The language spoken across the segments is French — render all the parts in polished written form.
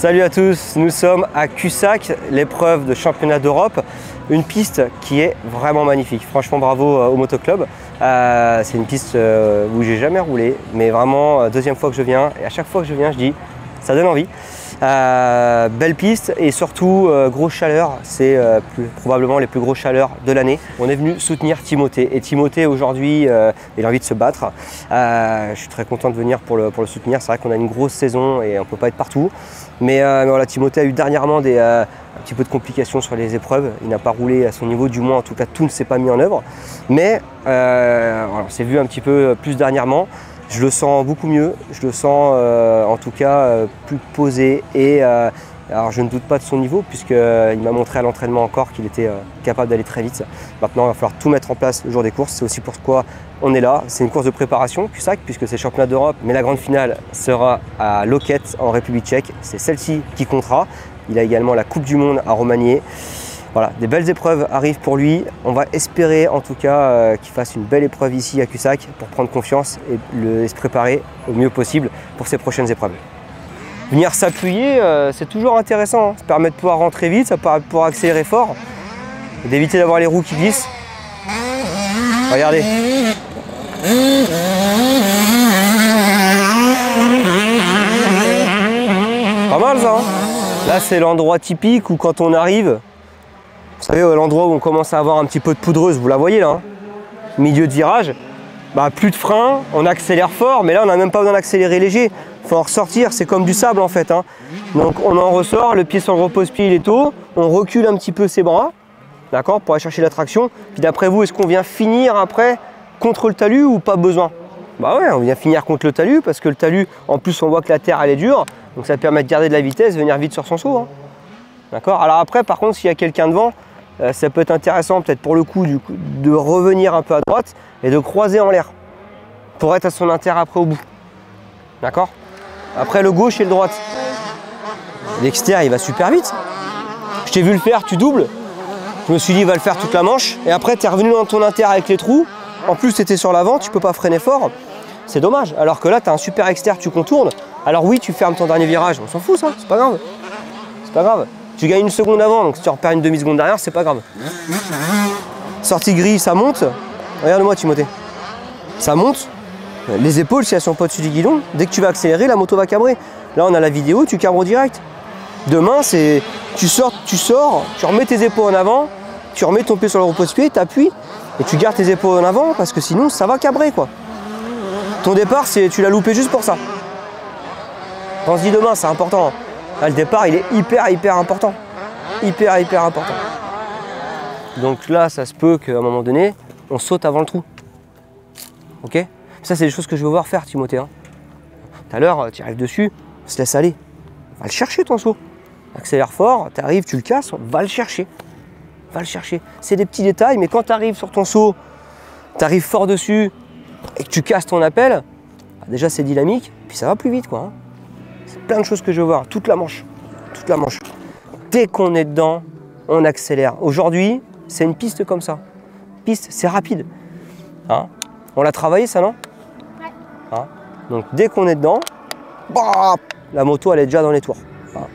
Salut à tous, nous sommes à Cussac, l'épreuve de championnat d'Europe. Une piste qui est vraiment magnifique. Franchement, bravo au motoclub. C'est une piste où j'ai jamais roulé, mais vraiment deuxième fois que je viens. Et à chaque fois que je viens, je dis, ça donne envie. Belle piste et surtout grosse chaleur. C'est probablement les plus grosses chaleurs de l'année. On est venu soutenir Timothée. Et Timothée aujourd'hui, il a envie de se battre. Je suis très content de venir pour le soutenir. C'est vrai qu'on a une grosse saison et on ne peut pas être partout. Mais voilà, Timothée a eu dernièrement un petit peu de complications sur les épreuves. Il n'a pas roulé à son niveau, du moins en tout cas tout ne s'est pas mis en œuvre. Mais voilà, on s'est vu un petit peu plus dernièrement. Je le sens beaucoup mieux, je le sens en tout cas plus posé et alors je ne doute pas de son niveau puisqu'il m'a montré à l'entraînement encore qu'il était capable d'aller très vite. Maintenant il va falloir tout mettre en place le jour des courses, c'est aussi pourquoi on est là. C'est une course de préparation, Cussac, puisque c'est le championnat d'Europe, mais la grande finale sera à Loket en République tchèque, c'est celle-ci qui comptera. Il a également la Coupe du Monde à Romagné. Voilà, des belles épreuves arrivent pour lui. On va espérer en tout cas qu'il fasse une belle épreuve ici à Cussac pour prendre confiance et se préparer au mieux possible pour ses prochaines épreuves. Venir s'appuyer, c'est toujours intéressant. Ça permet de pouvoir rentrer vite, ça permet de pouvoir accélérer fort, d'éviter d'avoir les roues qui glissent. Regardez. Pas mal ça, hein. Là c'est l'endroit typique où quand on arrive, vous savez, l'endroit où on commence à avoir un petit peu de poudreuse, vous la voyez là, hein, milieu de virage, bah, plus de frein, on accélère fort, mais là on n'a même pas besoin d'accélérer léger. Il faut en ressortir, c'est comme du sable en fait, hein. Donc on en ressort, le pied sur le repose-pied il est haut, on recule un petit peu ses bras, d'accord, pour aller chercher la traction. Puis d'après vous, est-ce qu'on vient finir après contre le talus ou pas besoin? Bah ouais, on vient finir contre le talus parce que le talus, en plus on voit que la terre elle est dure, donc ça permet de garder de la vitesse, venir vite sur son saut, hein. D'accord. Alors après, par contre, s'il y a quelqu'un devant, ça peut être intéressant peut-être pour le coup de revenir un peu à droite et de croiser en l'air pour être à son inter après au bout. D'accord. Après le gauche et le droite. L'extérieur il va super vite. Je t'ai vu le faire, tu doubles. Je me suis dit il va le faire toute la manche et après tu es revenu dans ton inter avec les trous. En plus tu étais sur l'avant, tu peux pas freiner fort. C'est dommage. Alors que là tu as un super extérieur, tu contournes. Alors oui tu fermes ton dernier virage, on s'en fout ça, c'est pas grave. C'est pas grave. Tu gagnes une seconde avant, donc si tu repères une demi-seconde derrière, c'est pas grave. Sortie grille, ça monte. Regarde-moi Timothée. Ça monte. Les épaules, si elles sont pas au-dessus du guidon, dès que tu vas accélérer, la moto va cabrer. Là, on a la vidéo, tu cabres direct. Demain, c'est tu sors, tu remets tes épaules en avant, tu remets ton pied sur le repose-pied, tu appuies et tu gardes tes épaules en avant parce que sinon, ça va cabrer quoi. Ton départ, tu l'as loupé juste pour ça. Pense-y demain, c'est important. Là, le départ, il est hyper important. Hyper important. Donc là, ça se peut qu'à un moment donné, on saute avant le trou. Ok? Ça, c'est des choses que je veux voir faire, Timothée, hein. Tout à l'heure, tu arrives dessus, on se laisse aller. Va le chercher, ton saut. Accélère fort, tu arrives, tu le casses, va le chercher. Va le chercher. C'est des petits détails, mais quand tu arrives sur ton saut, tu arrives fort dessus et que tu casses ton appel, bah déjà, c'est dynamique, puis ça va plus vite, quoi, hein. C'est plein de choses que je veux voir, toute la manche. Toute la manche. Dès qu'on est dedans, on accélère. Aujourd'hui, c'est une piste comme ça. Piste, c'est rapide. Hein? On l'a travaillé ça, non? Ouais. Hein? Donc dès qu'on est dedans, bah, la moto elle est déjà dans les tours. Hein?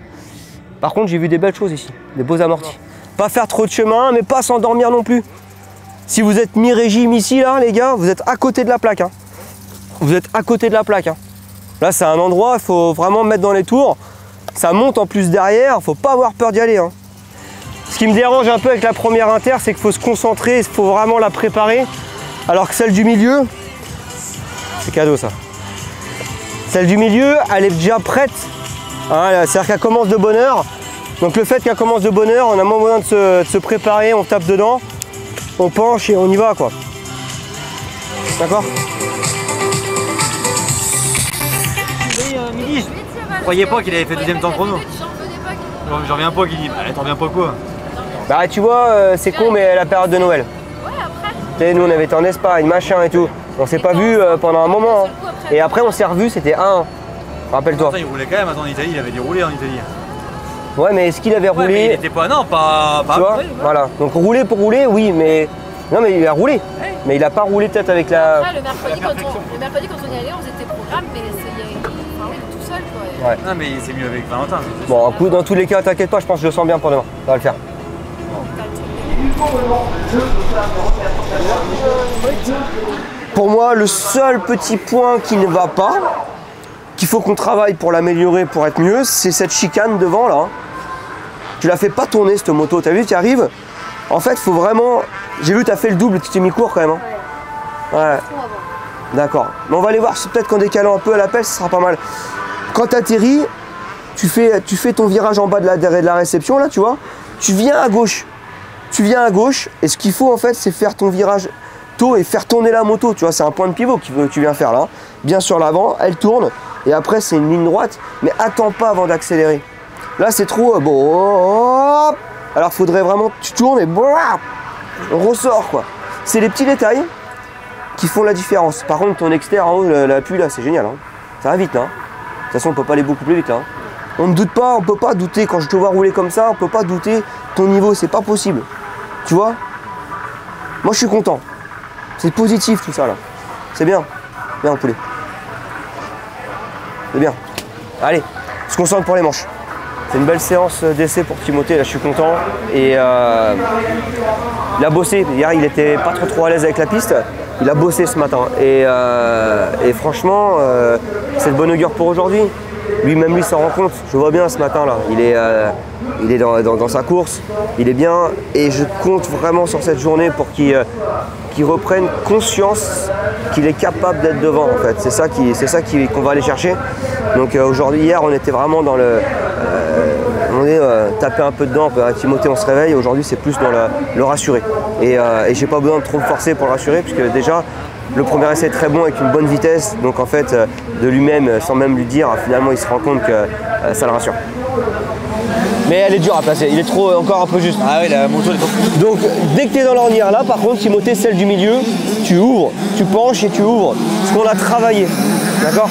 Par contre, j'ai vu des belles choses ici, des beaux amortis. Pas faire trop de chemin, mais pas s'endormir non plus. Si vous êtes mi-régime ici, là, les gars, vous êtes à côté de la plaque. Hein? Vous êtes à côté de la plaque. Hein? Là, c'est un endroit, il faut vraiment mettre dans les tours. Ça monte en plus derrière, faut pas avoir peur d'y aller, hein. Ce qui me dérange un peu avec la première inter, c'est qu'il faut se concentrer, il faut vraiment la préparer. Alors que celle du milieu, c'est cadeau ça. Celle du milieu, elle est déjà prête. Hein, c'est-à-dire qu'elle commence de bonne heure. Donc le fait qu'elle commence de bonne heure, on a moins besoin de se préparer, on tape dedans, on penche et on y va quoi. D'accord? Midi, je croyais pas qu'il avait fait deuxième temps chrono. J'en reviens pas qu'il dit, bah, t'en reviens pas quoi? Bah tu vois, c'est con mais la période de Noël. Ouais, après. Tu sais, nous on avait été en Espagne, machin et tout. On s'est pas vu pendant un moment. Hein. Et après on s'est revu, c'était 1-1. Rappelle-toi. Il roulait quand même, attends, en Italie, il avait déroulé en Italie. Ouais mais est-ce qu'il avait roulé? Mais il était pas, non, pas tu vois, ouais. Voilà. Donc rouler pour rouler, oui, mais... Non mais il a roulé. Ouais. Mais il a pas roulé peut-être avec la... Après, le mercredi quand on y allait, on faisait tes programmes, mais c'est tout seul quoi. Ouais. Non mais c'est mieux avec Valentin. Bon, écoute, dans tous les cas, t'inquiète pas, je pense que je le sens bien pour demain. Ça va le faire. Pour moi, le seul petit point qui ne va pas, qu'il faut qu'on travaille pour l'améliorer, pour être mieux, c'est cette chicane devant là. Tu la fais pas tourner cette moto, t'as vu, tu arrives. En fait, faut vraiment. J'ai vu, t'as fait le double, tu t'es mis court quand même. Hein. Ouais. D'accord. Mais on va aller voir, peut-être qu'en décalant un peu à la pelle, ce sera pas mal. Quand tu atterris, tu fais ton virage en bas de la réception, là, tu vois. Tu viens à gauche. Tu viens à gauche, et ce qu'il faut, en fait, c'est faire ton virage tôt et faire tourner la moto. Tu vois, c'est un point de pivot que tu viens faire là. Bien sur l'avant, elle tourne, et après, c'est une ligne droite. Mais attends pas avant d'accélérer. Là, c'est trop... bon, hop. Alors, il faudrait vraiment... Tu tournes et... on ressort, quoi. C'est les petits détails qui font la différence. Par contre, ton externe en haut, l'appui là, c'est génial. Hein. Ça va vite là. Hein. De toute façon, on peut pas aller beaucoup plus vite là. Hein. On ne doute pas, on peut pas douter. Quand je te vois rouler comme ça, on peut pas douter ton niveau, c'est pas possible. Tu vois? Moi, je suis content. C'est positif tout ça là. C'est bien. Bien, poulet. C'est bien. Allez, on se concentre pour les manches. C'est une belle séance d'essai pour Timothée, là je suis content. Et il a bossé, hier il était pas trop à l'aise avec la piste, il a bossé ce matin. Et franchement, c'est de bonne augure pour aujourd'hui. Lui-même lui s'en rend compte, je vois bien ce matin là, il est dans sa course, il est bien. Et je compte vraiment sur cette journée pour qu'il reprenne conscience qu'il est capable d'être devant en fait. C'est ça qu'on va aller chercher. Donc aujourd'hui, hier on était vraiment dans le... on est tapé un peu dedans, à Timothée on se réveille, aujourd'hui c'est plus dans le rassurer. Et j'ai pas besoin de trop me forcer pour le rassurer, puisque déjà le premier essai est très bon avec une bonne vitesse, donc en fait de lui-même, sans même lui dire, finalement il se rend compte que ça le rassure. Mais elle est dure à placer, il est trop encore un peu juste. Ah oui, la moto est trop... Donc dès que tu es dans l'ornière là, par contre Timothée, celle du milieu, tu ouvres, tu penches et tu ouvres. Ce qu'on a travaillé, d'accord?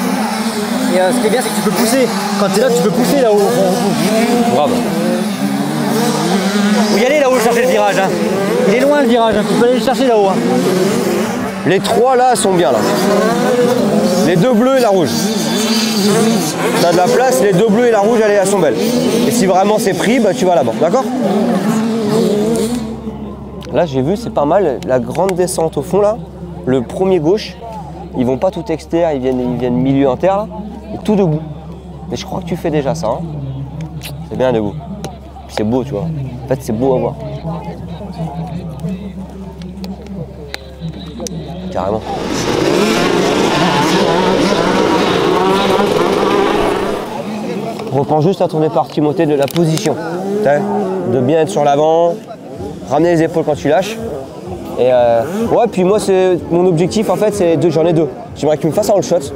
Et ce qui est bien, c'est que tu peux pousser. Quand tu es là, tu peux pousser là-haut. Bravo. Faut y aller là-haut chercher le virage. Hein. Il est loin le virage, hein. Tu peux aller le chercher là-haut. Hein. Les trois là sont bien là. Les deux bleus et la rouge. T'as de la place, les deux bleus et la rouge, elles sont belles. Et si vraiment c'est pris, bah, tu vas là-bas, d'accord? Là j'ai vu, c'est pas mal, la grande descente au fond là, le premier gauche, ils vont pas tout externe, ils viennent milieu inter là, et tout debout. Mais je crois que tu fais déjà ça, hein. C'est bien debout. C'est beau, tu vois. En fait, c'est beau à voir. Carrément. Reprends juste à ton départ, Timothée, de la position. De bien être sur l'avant, ramener les épaules quand tu lâches. Et ouais, puis moi, c'est mon objectif en fait, c'est j'en ai deux. J'aimerais que tu me fasses un all shot.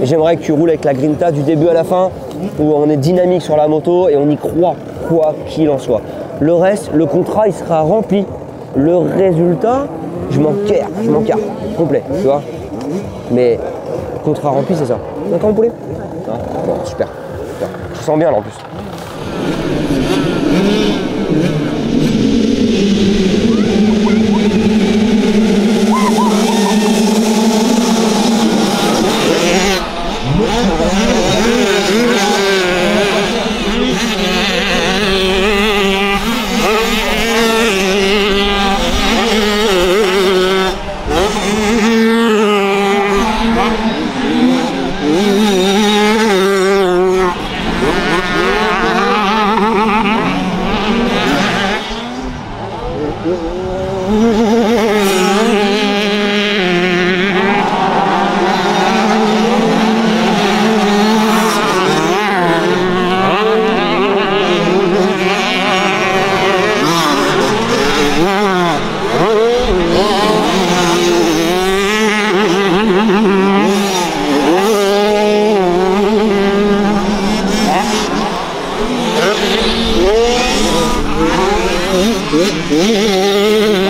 Et j'aimerais que tu roules avec la grinta du début à la fin, où on est dynamique sur la moto et on y croit, quoi qu'il en soit. Le reste, le contrat, il sera rempli. Le résultat, je m'en carre, complet, tu vois. Mais contrat rempli, c'est ça. D'accord, mon poulet? Ah, bon, super. Je sens bien là en plus.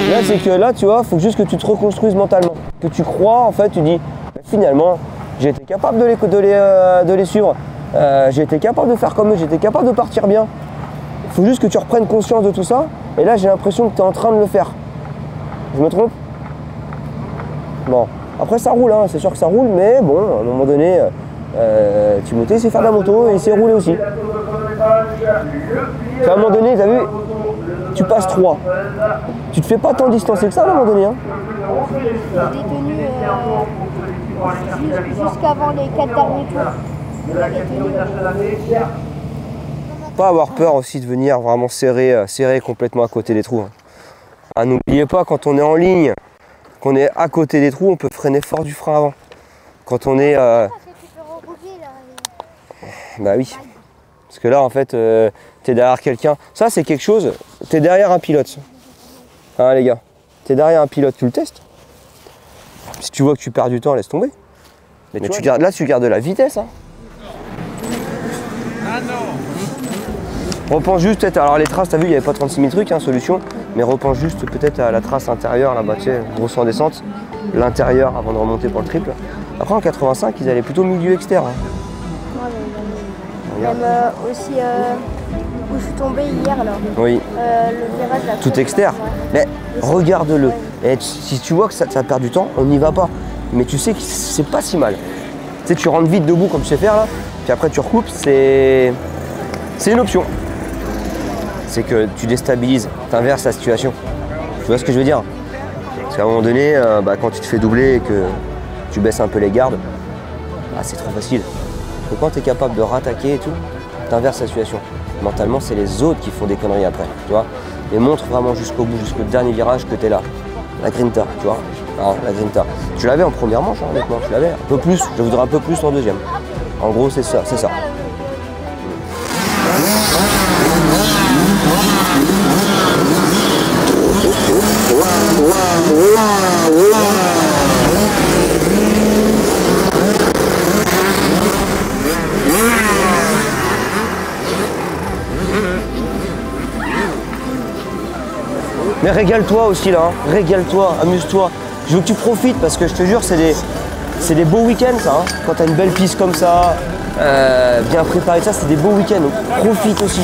Là, c'est que là, tu vois, il faut juste que tu te reconstruises mentalement. Que tu crois, en fait, tu dis, finalement, j'ai été capable de les suivre. J'ai été capable de faire comme eux, j'ai été capable de partir bien. Il faut juste que tu reprennes conscience de tout ça. Et là, j'ai l'impression que tu es en train de le faire. Je me trompe? Bon, après ça roule, hein, c'est sûr que ça roule, mais bon, à un moment donné, Timothée sait faire de la moto et il sait rouler aussi. À un moment donné, t'as vu, tu passes 3. Tu te fais pas tant distancer que ça à un moment donné. Hein. J'ai détenu jusqu'avant les 4 derniers tours. Pas avoir peur aussi de venir vraiment serrer complètement à côté des trous. Hein. Ah, n'oubliez pas, quand on est en ligne, qu'on est à côté des trous, on peut freiner fort du frein avant. Quand on est... Bah oui. Parce que là, en fait, t'es derrière quelqu'un. Ça, c'est quelque chose, t'es derrière un pilote. Hein, les gars, t'es derrière un pilote, tu le testes. Si tu vois que tu perds du temps, laisse tomber. Mais tu gardes, là, tu gardes de la vitesse. Hein. Repense juste peut-être, alors les traces, t'as vu, il n'y avait pas 36 000 trucs, hein, solution. Mais repense juste peut-être à la trace intérieure, là-bas, tu sais, grosse en descente. L'intérieur avant de remonter pour le triple. Après, en 85, ils allaient plutôt milieu externe. Hein. Même aussi où je suis tombé hier là. Oui. Le virage là. Tout externe. Mais regarde-le. Et si tu vois que ça perd du temps, on n'y va pas. Mais tu sais que c'est pas si mal. Tu sais, tu rentres vite debout comme tu sais faire là, puis après tu recoupes, c'est une option. C'est que tu déstabilises, tu inverses la situation. Tu vois ce que je veux dire? Parce qu'à un moment donné, quand tu te fais doubler et que tu baisses un peu les gardes, c'est trop facile. Donc quand tu es capable de rattaquer et tout, tu inverses la situation. Mentalement, c'est les autres qui font des conneries après, tu vois. Et montre vraiment jusqu'au bout, jusqu'au dernier virage que tu es là. La grinta, tu vois. Hein, la grinta. Tu l'avais en première manche, hein, honnêtement, tu l'avais. Un peu plus, je voudrais un peu plus en deuxième. En gros, c'est ça, c'est ça. Mais régale-toi aussi là, hein. Régale-toi, amuse-toi. Je veux que tu profites parce que je te jure, c'est des beaux week-ends ça. Hein. Quand tu as une belle piste comme ça, bien préparée, ça, c'est des beaux week-ends. Donc profite aussi.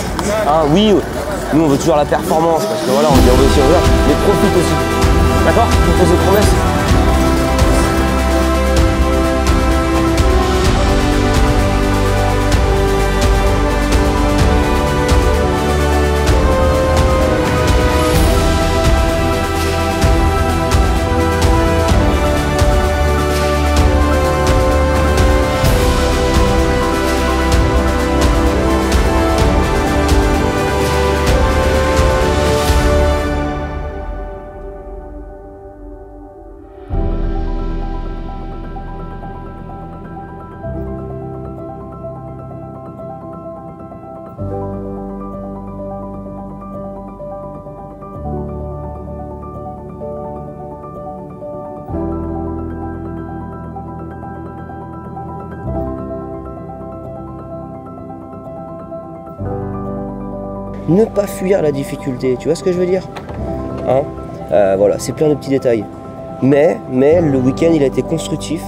Hein, oui, nous on veut toujours la performance parce que voilà, on veut aussi ouvrir, mais profite aussi. D'accord? Je te fais cette promesse. Ne pas fuir la difficulté, tu vois ce que je veux dire? Hein, voilà, c'est plein de petits détails. Mais le week-end, il a été constructif.